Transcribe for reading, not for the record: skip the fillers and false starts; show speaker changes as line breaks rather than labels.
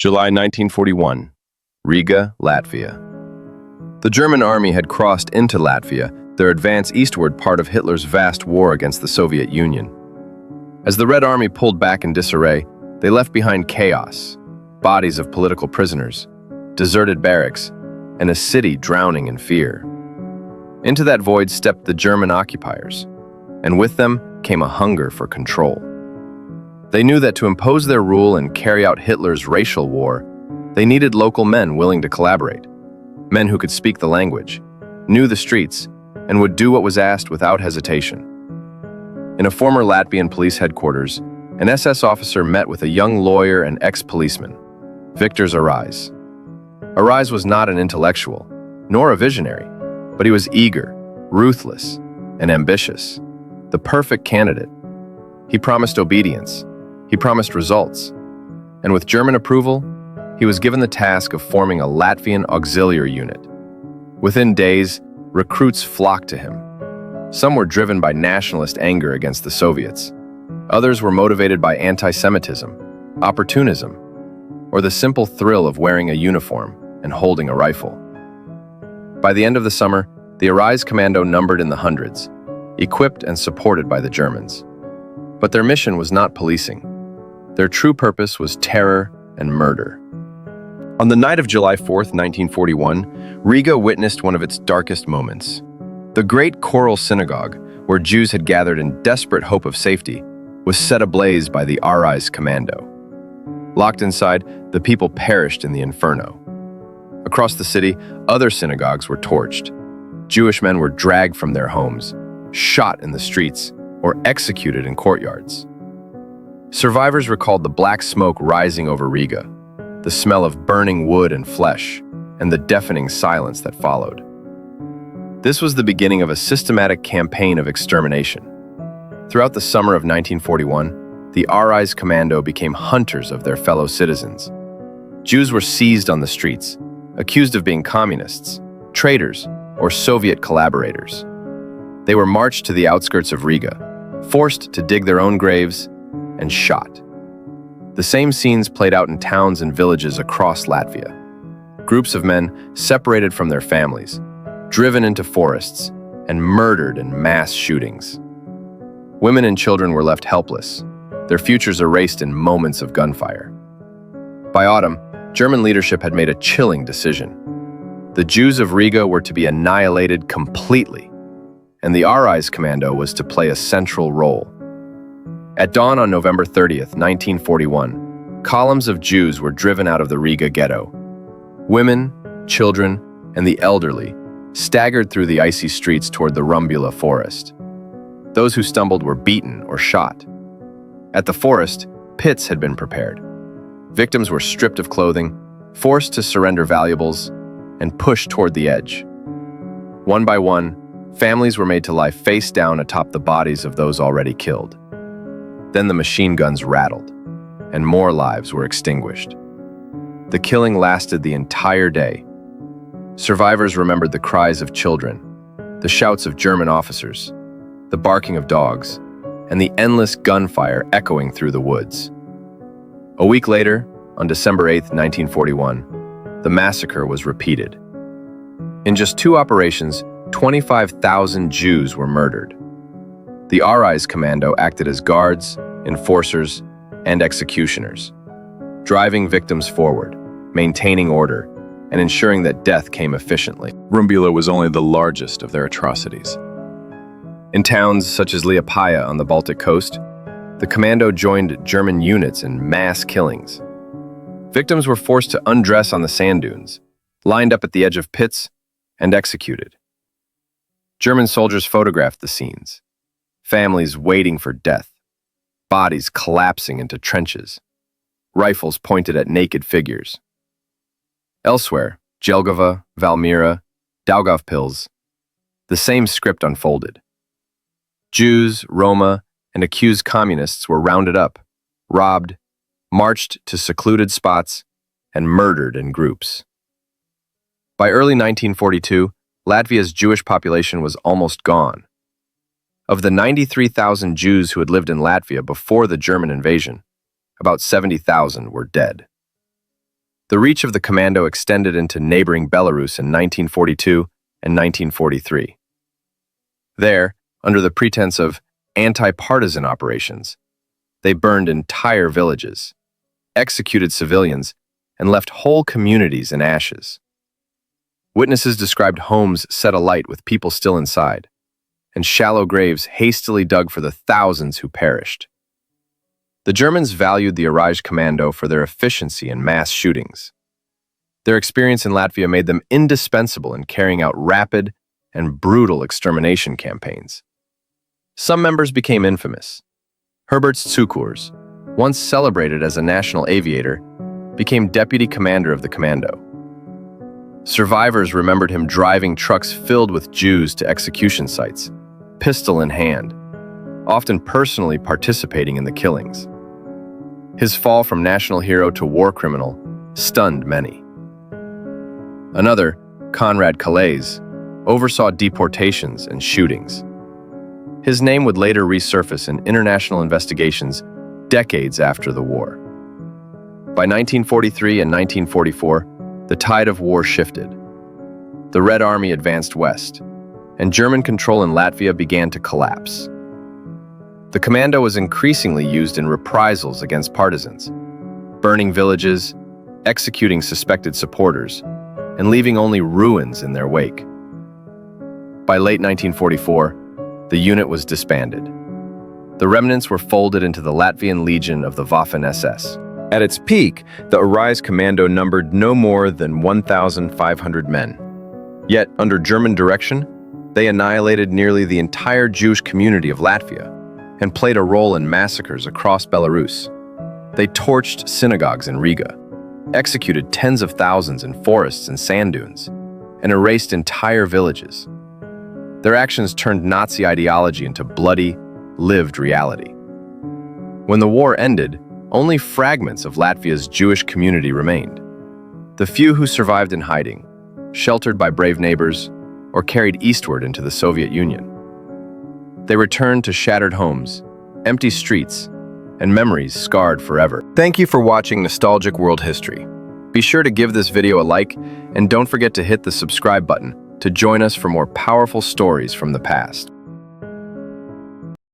July 1941, Riga, Latvia. The German army had crossed into Latvia, their advance eastward part of Hitler's vast war against the Soviet Union. As the Red Army pulled back in disarray, they left behind chaos, bodies of political prisoners, deserted barracks, and a city drowning in fear. Into that void stepped the German occupiers, and with them came a hunger for control. They knew that to impose their rule and carry out Hitler's racial war, they needed local men willing to collaborate, men who could speak the language, knew the streets, and would do what was asked without hesitation. In a former Latvian police headquarters, an SS officer met with a young lawyer and ex-policeman, Viktor Arājs. Arājs was not an intellectual, nor a visionary, but he was eager, ruthless, and ambitious, the perfect candidate. He promised obedience, he promised results, and with German approval, he was given the task of forming a Latvian auxiliary unit. Within days, recruits flocked to him. Some were driven by nationalist anger against the Soviets. Others were motivated by anti-Semitism, opportunism, or the simple thrill of wearing a uniform and holding a rifle. By the end of the summer, the Arājs Commando numbered in the hundreds, equipped and supported by the Germans. But their mission was not policing. Their true purpose was terror and murder. On the night of July 4th, 1941, Riga witnessed one of its darkest moments. The Great Choral Synagogue, where Jews had gathered in desperate hope of safety, was set ablaze by the Arājs Commando. Locked inside, the people perished in the inferno. Across the city, other synagogues were torched. Jewish men were dragged from their homes, shot in the streets, or executed in courtyards. Survivors recalled the black smoke rising over Riga, the smell of burning wood and flesh, and the deafening silence that followed. This was the beginning of a systematic campaign of extermination. Throughout the summer of 1941, the Arājs Commando became hunters of their fellow citizens. Jews were seized on the streets, accused of being communists, traitors, or Soviet collaborators. They were marched to the outskirts of Riga, forced to dig their own graves, and shot. The same scenes played out in towns and villages across Latvia. Groups of men separated from their families, driven into forests, and murdered in mass shootings. Women and children were left helpless, their futures erased in moments of gunfire. By autumn, German leadership had made a chilling decision. The Jews of Riga were to be annihilated completely, and the Arājs Commando was to play a central role. At dawn on November 30th, 1941, columns of Jews were driven out of the Riga ghetto. Women, children, and the elderly staggered through the icy streets toward the Rumbula forest. Those who stumbled were beaten or shot. At the forest, pits had been prepared. Victims were stripped of clothing, forced to surrender valuables, and pushed toward the edge. One by one, families were made to lie face down atop the bodies of those already killed. Then the machine guns rattled, and more lives were extinguished. The killing lasted the entire day. Survivors remembered the cries of children, the shouts of German officers, the barking of dogs, and the endless gunfire echoing through the woods. A week later, on December 8th, 1941, the massacre was repeated. In just 2 operations, 25,000 Jews were murdered. The Arājs Commando acted as guards, enforcers, and executioners, driving victims forward, maintaining order, and ensuring that death came efficiently.
Rumbula was only the largest of their atrocities.
In towns such as Liepāja on the Baltic coast, the commando joined German units in mass killings. Victims were forced to undress on the sand dunes, lined up at the edge of pits, and executed. German soldiers photographed the scenes, families waiting for death, bodies collapsing into trenches, rifles pointed at naked figures. Elsewhere, Jelgava, Valmiera, Daugavpils, the same script unfolded. Jews, Roma, and accused communists were rounded up, robbed, marched to secluded spots, and murdered in groups. By early 1942, Latvia's Jewish population was almost gone. Of the 93,000 Jews who had lived in Latvia before the German invasion, about 70,000 were dead. The reach of the Commando extended into neighboring Belarus in 1942 and 1943. There, under the pretense of anti-partisan operations, they burned entire villages, executed civilians, and left whole communities in ashes. Witnesses described homes set alight with people still inside, and shallow graves hastily dug for the thousands who perished. The Germans valued the Arājs Commando for their efficiency in mass shootings. Their experience in Latvia made them indispensable in carrying out rapid and brutal extermination campaigns. Some members became infamous. Herbert Cukurs, once celebrated as a national aviator, became deputy commander of the Commando. Survivors remembered him driving trucks filled with Jews to execution sites, pistol in hand, often personally participating in the killings. His fall from national hero to war criminal stunned many. Another, Konrad Calais, oversaw deportations and shootings. His name would later resurface in international investigations decades after the war. By 1943 and 1944, the tide of war shifted. The Red Army advanced west, and German control in Latvia began to collapse. The Commando was increasingly used in reprisals against partisans, burning villages, executing suspected supporters, and leaving only ruins in their wake. By late 1944, the unit was disbanded. The remnants were folded into the Latvian Legion of the Waffen-SS. At its peak, the Arājs Commando numbered no more than 1,500 men. Yet, under German direction, they annihilated nearly the entire Jewish community of Latvia and played a role in massacres across Belarus. They torched synagogues in Riga, executed tens of thousands in forests and sand dunes, and erased entire villages. Their actions turned Nazi ideology into bloody, lived reality. When the war ended, only fragments of Latvia's Jewish community remained. The few who survived in hiding, sheltered by brave neighbors, or carried eastward into the Soviet Union. They returned to shattered homes, empty streets, and memories scarred forever. Thank you for watching Nostalgic World History. Be sure to give this video a like, and don't forget to hit the subscribe button to join us for more powerful stories from the past.